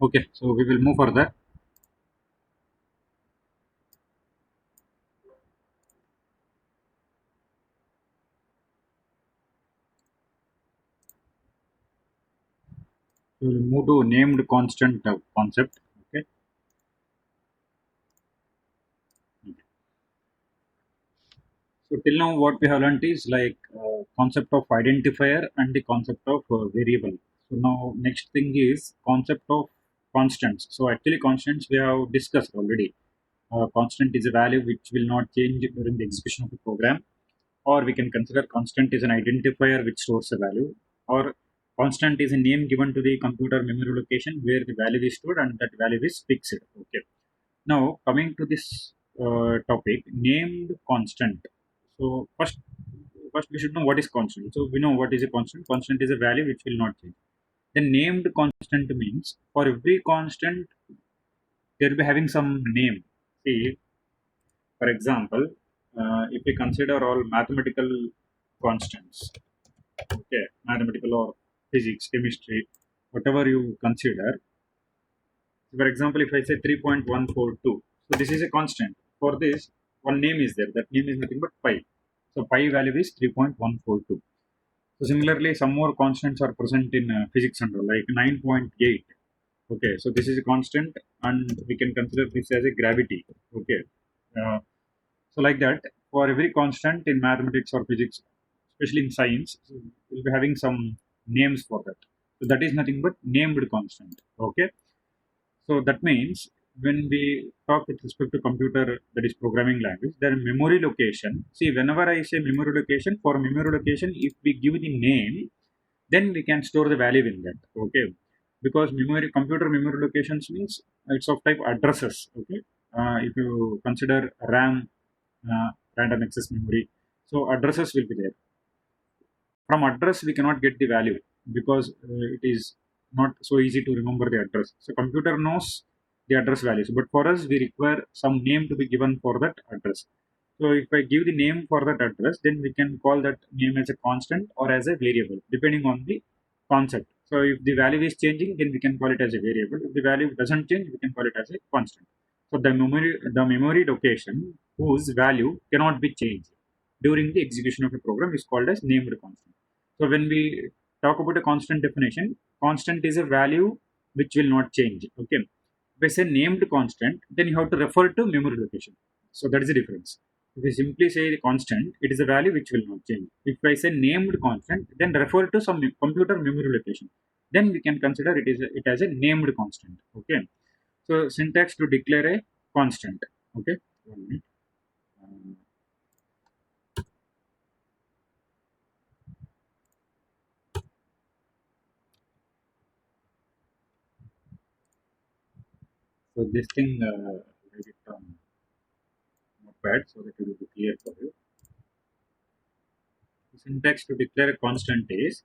Okay, so we will move further. We will move to named constant concept. Okay. So till now, what we have learned is like concept of identifier and the concept of variable. So now next thing is concept of constants. So actually constants we have discussed already. Constant is a value which will not change during the execution of the program, or we can consider constant is an identifier which stores a value, or constant is a name given to the computer memory location where the value is stored and that value is fixed. Okay. Now coming to this topic, named constant. So first we should know what is constant. So we know what is a constant. Constant is a value which will not change. The named constant means for every constant they will be having some name. See, for example, if we consider all mathematical constants, okay, mathematical or physics, chemistry, whatever you consider. For example, if I say 3.142, so this is a constant. For this, one name is there. That name is nothing but pi. So pi value is 3.142. So similarly, some more constants are present in physics and all, like 9.8. Okay, so this is a constant, and we can consider this as a gravity. Okay, uh, so like that, for every constant in mathematics or physics, especially in science, so we'll be having some names for that. So that is nothing but named constant. Okay, so that means when we talk with respect to computer, that is programming language, their memory location. See, whenever I say memory location, for memory location, if we give the name, then we can store the value in that. Okay, because memory computer memory locations means it's of type addresses. Okay, if you consider RAM, random access memory, so addresses will be there. From address we cannot get the value because it is not so easy to remember the address. So computer knows the address values, but for us we require some name to be given for that address. So if I give the name for that address, then we can call that name as a constant or as a variable depending on the concept. So if the value is changing, then we can call it as a variable. If the value doesn't change, we can call it as a constant. So the memory location whose value cannot be changed during the execution of a program is called as named constant. So when we talk about a constant definition, constant is a value which will not change. Okay. If I say named constant, then you have to refer to memory location. So that is the difference. If you simply say constant, it is a value which will not change. If I say named constant, then refer to some computer memory location. Then we can consider it as a named constant. Okay. So syntax to declare a constant. Okay. 1 minute. Uh, so this thing, write it on notepad so that it will be clear for you. The syntax to declare a constant is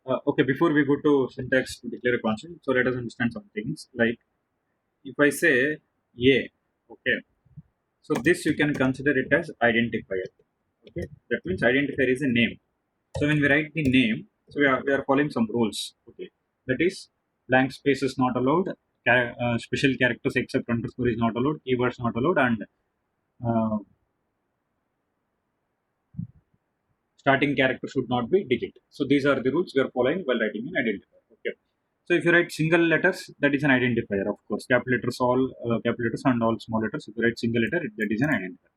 okay. Before we go to syntax to declare a constant, so let us understand some things. Like if I say a, okay, so this you can consider it as identifier. Okay, that means identifier is a name. So when we write the name, so we are following some rules. Okay, that is blank space is not allowed, special characters except underscore is not allowed, keywords not allowed, and uh, starting character should not be digit. So these are the rules we are following while writing an identifier. Okay. So if you write single letters, that is an identifier, of course. Capital letters, all capital letters, and all small letters. If you write single letter, that is an identifier.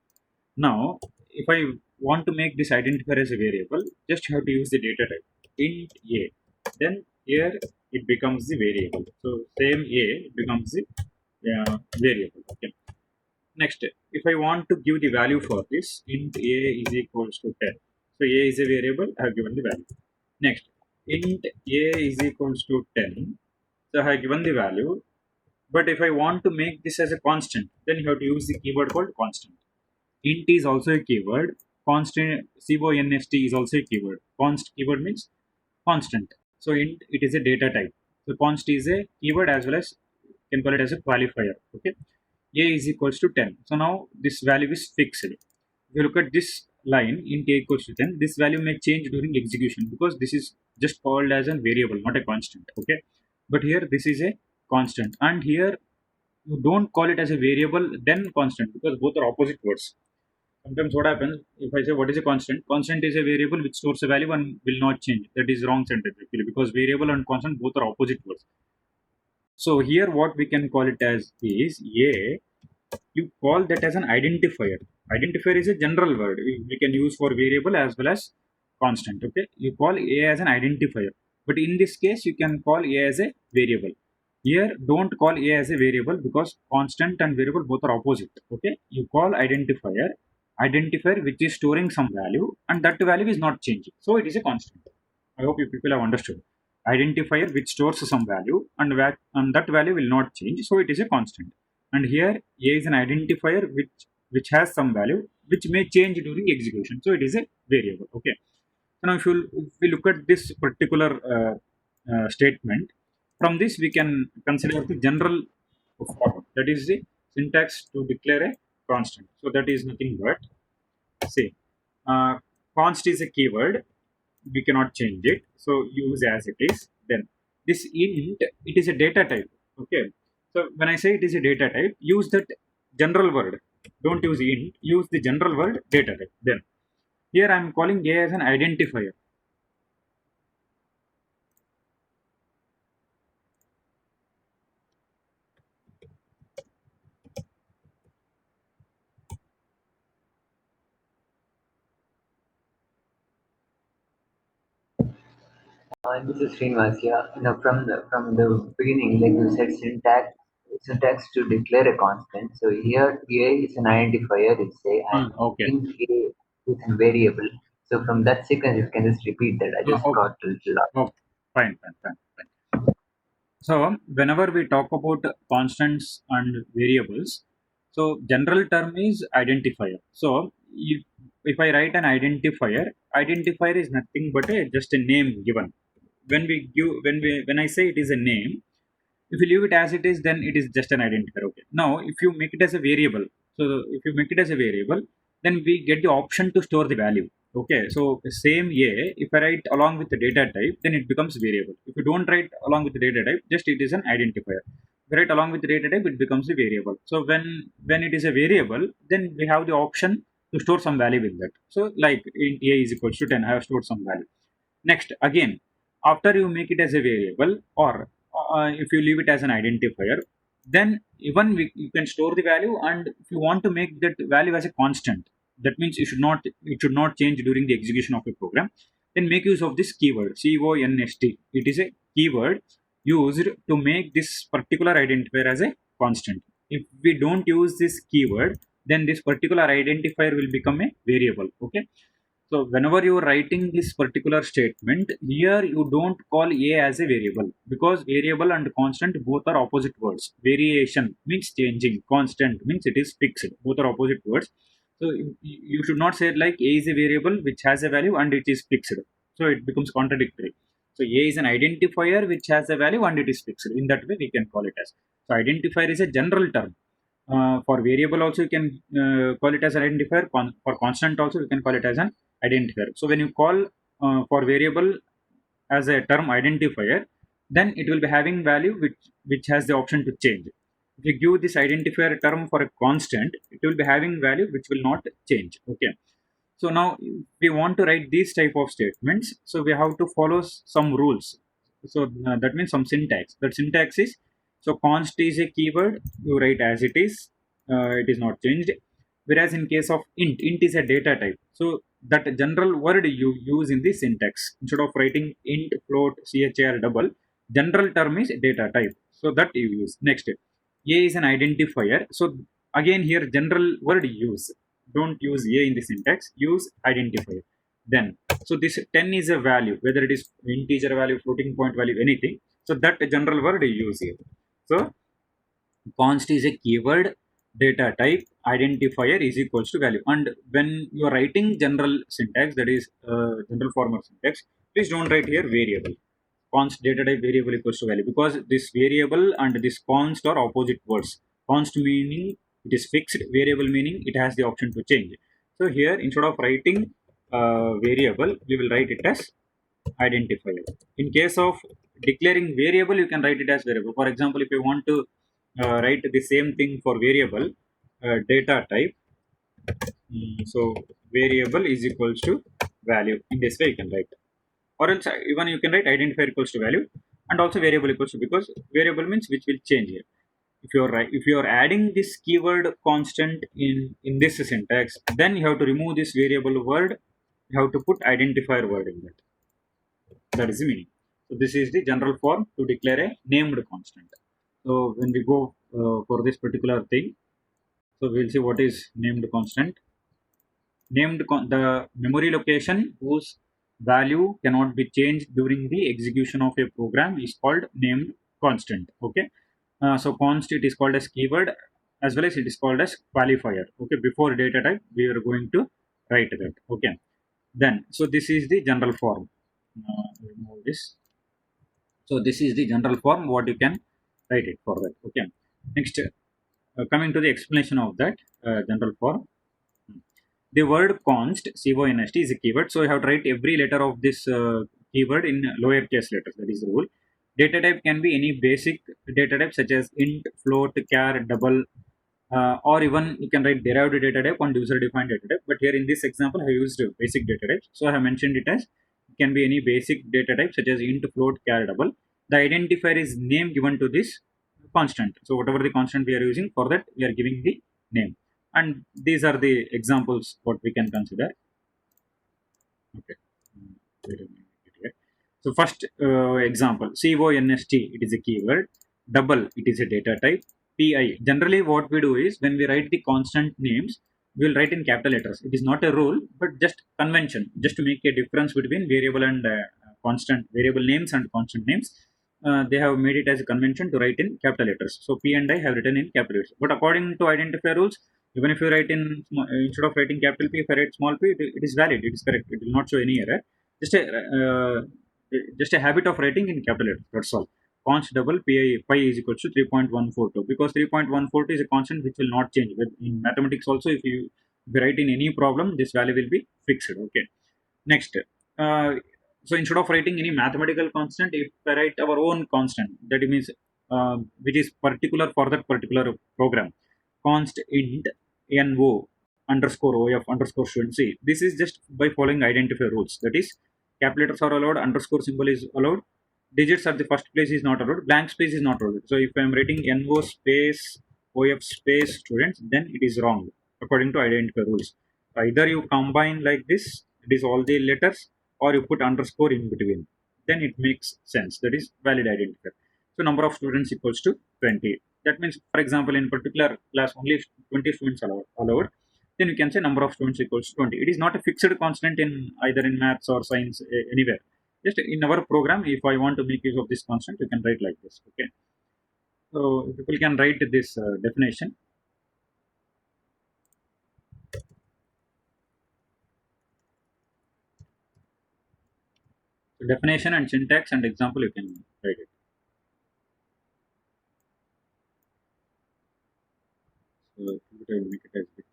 Now, if I want to make this identifier as a variable, just you have to use the data type int a. Then here it becomes the variable. So same a becomes the variable. Okay. Next, if I want to give the value for this, int a is equals to 10. So a is a variable, I have given the value. Next, int a is equals to 10. So I have given the value. But if I want to make this as a constant, then you have to use the keyword called constant. Int is also a keyword. Constant, const is also a keyword. Const keyword means constant. So int, it is a data type. So const is a keyword as well as can call it as a qualifier. Okay, a is equals to 10. So now this value is fixed. If you look at this line int a equals to 10, this value may change during execution because this is just called as a variable, not a constant. Okay, but here this is a constant, and here you don't call it as a variable then constant, because both are opposite words. Sometimes what happens, if I say what is a constant, constant is a variable which stores a value and will not change. That is wrong sentence actually, because variable and constant both are opposite words. So here what we can call it as is a, you call that as an identifier. Identifier is a general word we can use for variable as well as constant. Okay, you call a as an identifier, but in this case you can call a as a variable. Here don't call a as a variable because constant and variable both are opposite. Okay, you call identifier which is storing some value and that value is not changing, so it is a constant. I hope you people have understood. Identifier which stores some value and that value will not change, so it is a constant. And here a is an identifier which has some value which may change during execution, so it is a variable. Okay, so now if we look at this particular statement, from this we can consider the general form, that is the syntax to declare a constant. So that is nothing but, say, const is a keyword, we cannot change it, so use as it is. Then this int, it is a data type. Okay, so when I say it is a data type, use that general word, don't use int, use the general word data type. Then here I am calling a as an identifier. This is Srinivas. Yeah, from the beginning, like you said, syntax to declare a constant. So here a is an identifier, it's say, and Okay. int a is a variable. So from that sequence, you can just repeat that. I just Okay. got a little lost. Okay. Fine. So whenever we talk about constants and variables, so general term is identifier. So if I write an identifier is nothing but a just a name given. When I say it is a name, if you leave it as it is, then it is just an identifier. Okay. Now, if you make it as a variable, so if you make it as a variable, then we get the option to store the value. Okay. So same a, if I write along with the data type, then it becomes variable. If you don't write along with the data type, just it is an identifier. If you write along with the data type, it becomes a variable. So when it is a variable, then we have the option to store some value in that. So like int a is equals to 10, I have stored some value. Next, again, after you make it as a variable, or if you leave it as an identifier, then even you can store the value, and if you want to make that value as a constant, that means it should not change during the execution of a program, then make use of this keyword const. It is a keyword used to make this particular identifier as a constant. If we don't use this keyword, then this particular identifier will become a variable. Okay, so whenever you are writing this particular statement, here you don't call a as a variable, because variable and constant both are opposite words. Variation means changing, constant means it is fixed. Both are opposite words. So you should not say like a is a variable which has a value and it is fixed. So it becomes contradictory. So a is an identifier which has a value and it is fixed. In that way we can call it as. So identifier is a general term. For variable also you can call it as an identifier. For constant also you can call it as an identifier. So when you call for variable as a term identifier, then it will be having value which has the option to change. If you give this identifier term for a constant, it will be having value which will not change. Okay. So now we want to write these type of statements. So we have to follow some rules. So that means some syntax. That syntax is, so const is a keyword. You write as it is. It is not changed. Whereas in case of int is a data type. So that general word you use in the syntax instead of writing int, float, char double. General term is data type. So that you use. Next, a is an identifier. So again here general word use, don't use a in the syntax, use identifier. Then so this 10 is a value, whether it is integer value, floating point value, anything. So that general word you use here. So const is a keyword, data type, identifier is equals to value. And when you are writing general syntax, that is general form of syntax, please don't write here variable. Const data type variable equals to value, because this variable and this const are opposite words. Const meaning it is fixed, variable meaning it has the option to change. So here instead of writing variable, we will write it as identifier. In case of declaring variable, you can write it as variable. For example, if you want to write the same thing for variable data type, so variable is equals to value. In this way, you can write, or else even you can write identifier equals to value, and also variable equals to, because variable means which will change here. If you are adding this keyword constant in this syntax, then you have to remove this variable word. You have to put identifier word in that. That is the meaning. So this is the general form to declare a named constant. So when we go for this particular thing, so we'll see what is named constant. The memory location whose value cannot be changed during the execution of a program is called named constant. Okay. So const, it is called as keyword, as well as it is called as qualifier. Okay, before data type we are going to write that. Okay, then so this is the general form. Remove this. So this is the general form what you can write it for that. Okay, next, coming to the explanation of that general form. The word const, const, is a keyword. So you have to write every letter of this keyword in lowercase letters. That is the rule. Data type can be any basic data type such as int, float, char, double, or even you can write derived data type and user defined data type. But here in this example, I used basic data types. So I have mentioned it as it can be any basic data type such as int, float, char, double. The identifier is name given to this constant. So whatever the constant we are using, for that we are giving the name. And these are the examples what we can consider. Okay. Wait a minute here. So first example, const, it is a keyword. Double, it is a data type. Pi, generally what we do is when we write the constant names, we will write in capital letters. It is not a rule, but just convention, just to make a difference between variable and constant, variable names and constant names. They have made it as a convention to write in capital letters. So P and I have written in capital letters. But according to identifier rules, even if you write in instead of writing capital P, if I write small p, it is valid. It is correct. It will not show any error. Just a habit of writing in capital letters. That's all. Const double pi is equals to 3.142, because 3.142 is a constant which will not change. But in mathematics also, if you write in any problem, this value will be fixed. Okay. Next, so instead of writing any mathematical constant, if I write our own constant, that means which is particular for that particular program, const int no underscore of underscore student. See, this is just by following identifier rules. That is, capital letters are allowed, underscore symbol is allowed, digits at the first place is not allowed, blank space is not allowed. So if I am writing no space of space students, then it is wrong according to identifier rules. Either you combine like this, it is all the letters, or you put underscore in between. Then it makes sense. That is valid identifier. So number of students equals to 20. That means, for example, in particular class only 20 students allowed. Then you can say number of students equals to 20. It is not a fixed constant in either in maths or science, anywhere. Just in our program, if I want to make use of this constant, you can write like this. Okay. So people can write this definition. So definition and syntax and example you can write it. So I will make it as big.